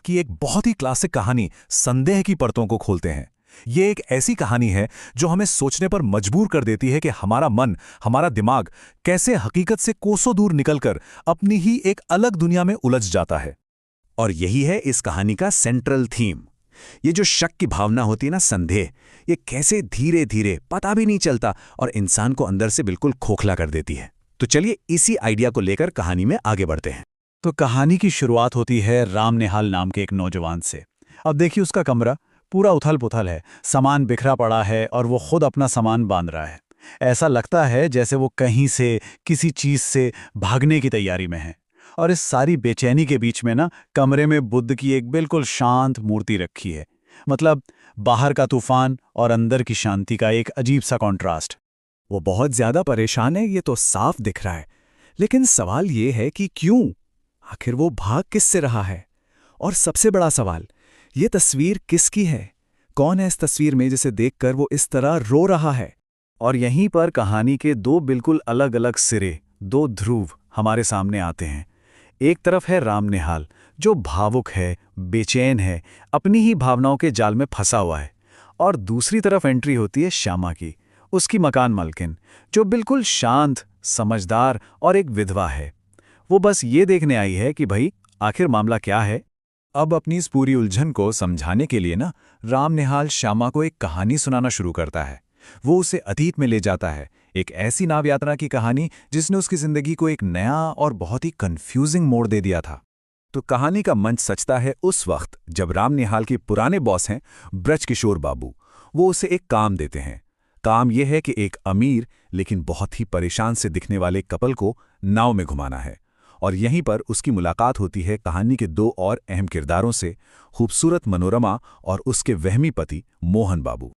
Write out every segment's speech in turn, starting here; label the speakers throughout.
Speaker 1: की एक बहुत ही क्लासिक कहानी संदेह की परतों को खोलते हैं। ये एक ऐसी कहानी है जो हमें सोचने पर मजबूर कर देती है कि हमारा मन, हमारा दिमाग कैसे हकीकत से कोसों दूर निकलकर अपनी ही एक अलग दुनिया में उलझ जाता है।
Speaker 2: और यही है इस कहानी का सेंट्रल थीम। ये जो शक की भावना होती है ना, संदेह, ये कैसे धीरे धीरे, पता भी नहीं चलता, और इंसान को अंदर से बिल्कुल खोखला कर देती है। तो चलिए इसी आइडिया को लेकर कहानी में आगे बढ़ते हैं।
Speaker 3: तो कहानी की शुरुआत होती है राम निहाल नाम के एक नौजवान से। अब देखिए, उसका कमरा पूरा उथल पुथल है, सामान बिखरा पड़ा है और वो खुद अपना सामान बांध रहा है। ऐसा लगता है जैसे वो कहीं से, किसी चीज से भागने की तैयारी में है। और इस सारी बेचैनी के बीच में ना, कमरे में बुद्ध की एक बिल्कुल शांत मूर्ति रखी है। मतलब बाहर का तूफान और अंदर की शांति का एक अजीब सा कॉन्ट्रास्ट।
Speaker 1: वो बहुत ज्यादा परेशान है, ये तो साफ दिख रहा है। लेकिन सवाल ये है कि क्यों? आखिर वो भाग किससे रहा है? और सबसे बड़ा सवाल, ये तस्वीर किसकी है? कौन है इस तस्वीर में जिसे देखकर वो इस तरह रो रहा है? और यहीं पर कहानी के दो बिल्कुल अलग अलग सिरे, दो ध्रुव हमारे सामने आते हैं। एक तरफ है राम निहाल, जो भावुक है, बेचैन है, अपनी ही भावनाओं के जाल में फंसा हुआ है। और दूसरी तरफ एंट्री होती है श्यामा की, उसकी मकान मालकिन, जो बिल्कुल शांत, समझदार और एक विधवा है। वो बस ये देखने आई है कि भाई आखिर मामला क्या है। अब अपनी इस पूरी उलझन को समझाने के लिए ना, राम निहाल श्यामा को एक कहानी सुनाना शुरू करता है। वो उसे अतीत में ले जाता है, एक ऐसी नाव यात्रा की कहानी जिसने उसकी जिंदगी को एक नया और बहुत ही कंफ्यूजिंग मोड़ दे दिया था। तो कहानी का मंच सचता है उस वक्त जब राम निहाल के पुराने बॉस हैं ब्रजकिशोर बाबू। वो उसे एक काम देते हैं। काम यह है कि एक अमीर लेकिन बहुत ही परेशान से दिखने वाले कपल को नाव में घुमाना है। और यहीं पर उसकी मुलाकात होती है कहानी के दो और अहम किरदारों से, खूबसूरत मनोरमा और उसके वहमी पति मोहन बाबू।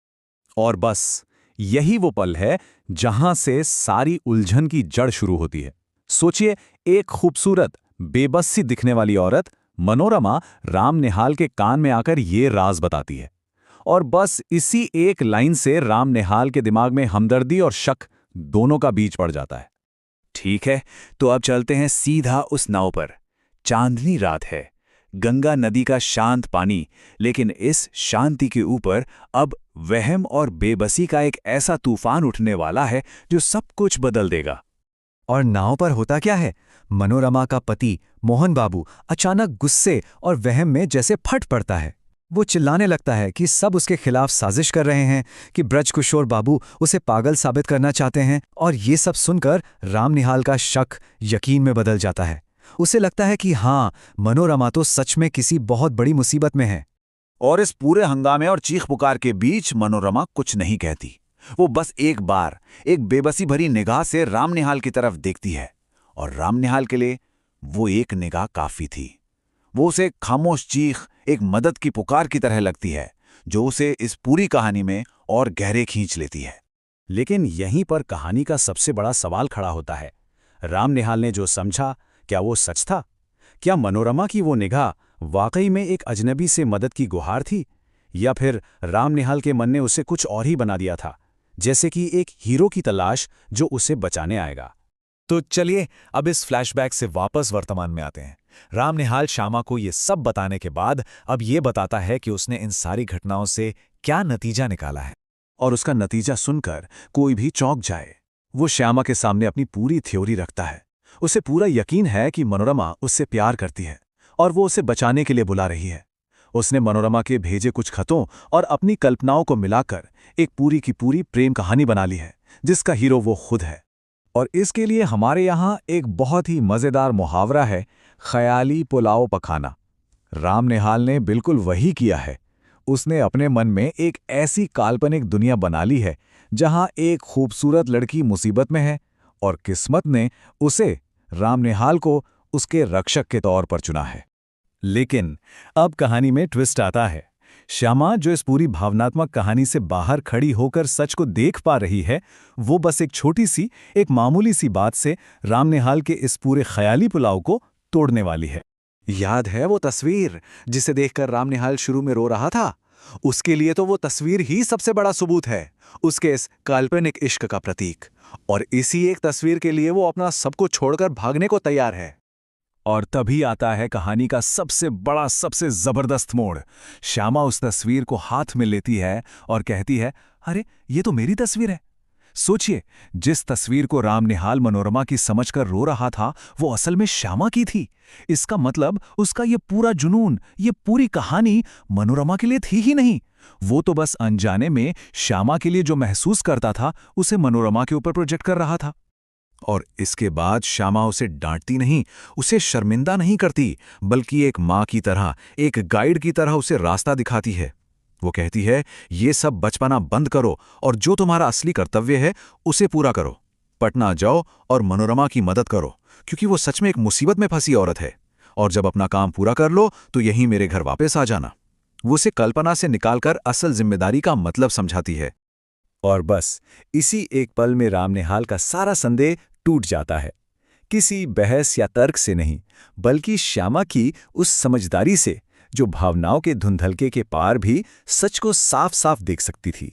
Speaker 1: और बस यही वो पल है जहां से सारी उलझन की जड़ शुरू होती है। सोचिए, एक खूबसूरत, बेबस सी दिखने वाली औरत मनोरमा राम निहाल के कान में आकर ये राज बताती है। और बस इसी एक लाइन से राम निहाल के दिमाग में हमदर्दी और शक दोनों का बीज पड़ जाता है। ठीक है, तो अब चलते हैं सीधा उस नाव पर। चांदनी रात है, गंगा नदी का शांत पानी, लेकिन इस शांति के ऊपर अब वहम और बेबसी का एक ऐसा तूफान उठने वाला है जो सब कुछ बदल देगा।
Speaker 4: और नाव पर होता क्या है? मनोरमा का पति मोहन बाबू अचानक गुस्से और वहम में जैसे फट पड़ता है। वो चिल्लाने लगता है कि सब उसके खिलाफ साजिश कर रहे हैं, कि ब्रजकिशोर बाबू उसे पागल साबित करना चाहते हैं। और ये सब सुनकर राम निहाल का शक यकीन में बदल जाता है। उसे लगता है कि हाँ, मनोरमा तो सच में किसी बहुत बड़ी मुसीबत में है।
Speaker 2: और इस पूरे हंगामे और चीख पुकार के बीच मनोरमा कुछ नहीं कहती। वो बस एक बार एक बेबसी भरी निगाह से राम निहाल की तरफ देखती है। और राम निहाल के लिए वो एक निगाह काफी थी। वो उसे खामोश चीख, एक मदद की पुकार की तरह लगती है, जो उसे इस पूरी कहानी में और गहरे खींच लेती है।
Speaker 1: लेकिन यहीं पर कहानी का सबसे बड़ा सवाल खड़ा होता है। राम निहाल ने जो समझा, क्या वो सच था? क्या मनोरमा की वो निगाह वाकई में एक अजनबी से मदद की गुहार थी? या फिर राम निहाल के मन ने उसे कुछ और ही बना दिया था, जैसे कि एक हीरो की तलाश जो उसे बचाने आएगा? तो चलिए अब इस फ्लैशबैक से वापस वर्तमान में आते हैं। राम निहाल श्यामा को ये सब बताने के बाद अब ये बताता है कि उसने इन सारी घटनाओं से क्या नतीजा निकाला है। और उसका नतीजा सुनकर कोई भी चौंक जाए। वो श्यामा के सामने अपनी पूरी थ्योरी रखता है। उसे पूरा यकीन है कि मनोरमा उससे प्यार करती है और वो उसे बचाने के लिए बुला रही है। उसने मनोरमा के भेजे कुछ खतों और अपनी कल्पनाओं को मिलाकर एक पूरी की पूरी प्रेम कहानी बना ली है, जिसका हीरो वो खुद है। और इसके लिए हमारे यहाँ एक बहुत ही मज़ेदार मुहावरा है, ख्याली पुलाव पखाना। राम निहाल ने बिल्कुल वही किया है। उसने अपने मन में एक ऐसी काल्पनिक दुनिया बना ली है जहां एक खूबसूरत लड़की मुसीबत में है और किस्मत ने उसे, राम निहाल को, उसके रक्षक के तौर पर चुना है। लेकिन अब कहानी में ट्विस्ट आता है। श्यामा, जो इस पूरी भावनात्मक कहानी से बाहर खड़ी होकर सच को देख पा रही है, वो बस एक छोटी सी, एक मामूली सी बात से राम निहाल के इस पूरे ख्याली पुलाव को तोड़ने वाली है। याद है वो तस्वीर जिसे देखकर राम निहाल शुरू में रो रहा था? उसके लिए तो वो तस्वीर ही सबसे बड़ा सबूत है, उसके इस काल्पनिक इश्क का प्रतीक। और इसी एक तस्वीर के लिए वो अपना सब कुछ छोड़कर भागने को तैयार है। और तभी आता है कहानी का सबसे बड़ा, सबसे जबरदस्त मोड़। श्यामा उस तस्वीर को हाथ में लेती है और कहती है, अरे ये तो मेरी तस्वीर है। सोचिए, जिस तस्वीर को रामनिहाल मनोरमा की समझकर रो रहा था, वो असल में श्यामा की थी। इसका मतलब उसका ये पूरा जुनून, ये पूरी कहानी मनोरमा के लिए थी ही नहीं। वो तो बस अनजाने में श्यामा के लिए जो महसूस करता था, उसे मनोरमा के ऊपर प्रोजेक्ट कर रहा था।
Speaker 2: और इसके बाद श्यामा उसे डांटती नहीं, उसे शर्मिंदा नहीं करती, बल्कि एक माँ की तरह, एक गाइड की तरह उसे रास्ता दिखाती है। वो कहती है, ये सब बचपना बंद करो और जो तुम्हारा असली कर्तव्य है उसे पूरा करो। पटना जाओ और मनोरमा की मदद करो, क्योंकि वो सच में एक मुसीबत में फंसी औरत है। और जब अपना काम पूरा कर लो तो यहीं मेरे घर वापस आ जाना। वो उसे कल्पना से निकालकर असल जिम्मेदारी का मतलब समझाती है।
Speaker 1: और बस इसी एक पल में रामनिहाल का सारा संदेह टूट जाता है। किसी बहस या तर्क से नहीं, बल्कि श्यामा की उस समझदारी से, जो भावनाओं के धुंधलके के पार भी सच को साफ साफ देख सकती थी।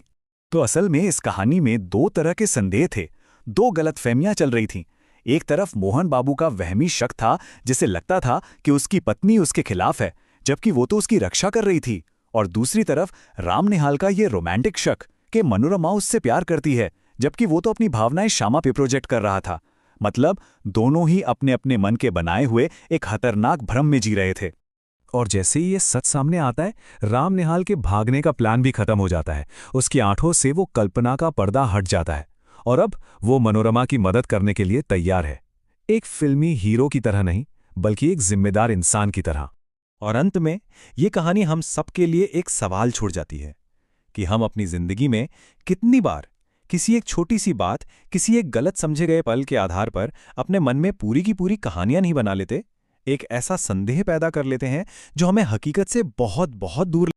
Speaker 1: तो असल में इस कहानी में दो तरह के संदेह थे, दो गलतफहमियां चल रही थीं। एक तरफ मोहन बाबू का वहमी शक था, जिसे लगता था कि उसकी पत्नी उसके खिलाफ है, जबकि वो तो उसकी रक्षा कर रही थी। और दूसरी तरफ रामनिहाल का ये रोमांटिक शक कि मनोरमा उससे प्यार करती है, जबकि वो तो अपनी भावनाएं श्यामा पे प्रोजेक्ट कर रहा था। मतलब दोनों ही अपने अपने मन के बनाए हुए एक खतरनाक भ्रम में जी रहे थे। और जैसे ही ये सच सामने आता है, रामनिहाल के भागने का प्लान भी खत्म हो जाता है। उसकी आंखों से वो कल्पना का पर्दा हट जाता है और अब वो मनोरमा की मदद करने के लिए तैयार है, एक फिल्मी हीरो की तरह नहीं, बल्कि एक जिम्मेदार इंसान की तरह। और अंत में ये कहानी हम सबके लिए एक सवाल छोड़ जाती है कि हम अपनी जिंदगी में कितनी बार किसी एक छोटी सी बात, किसी एक गलत समझे गए पल के आधार पर अपने मन में पूरी की पूरी कहानियां नहीं बना लेते, एक ऐसा संदेह पैदा कर लेते हैं जो हमें हकीकत से बहुत बहुत दूर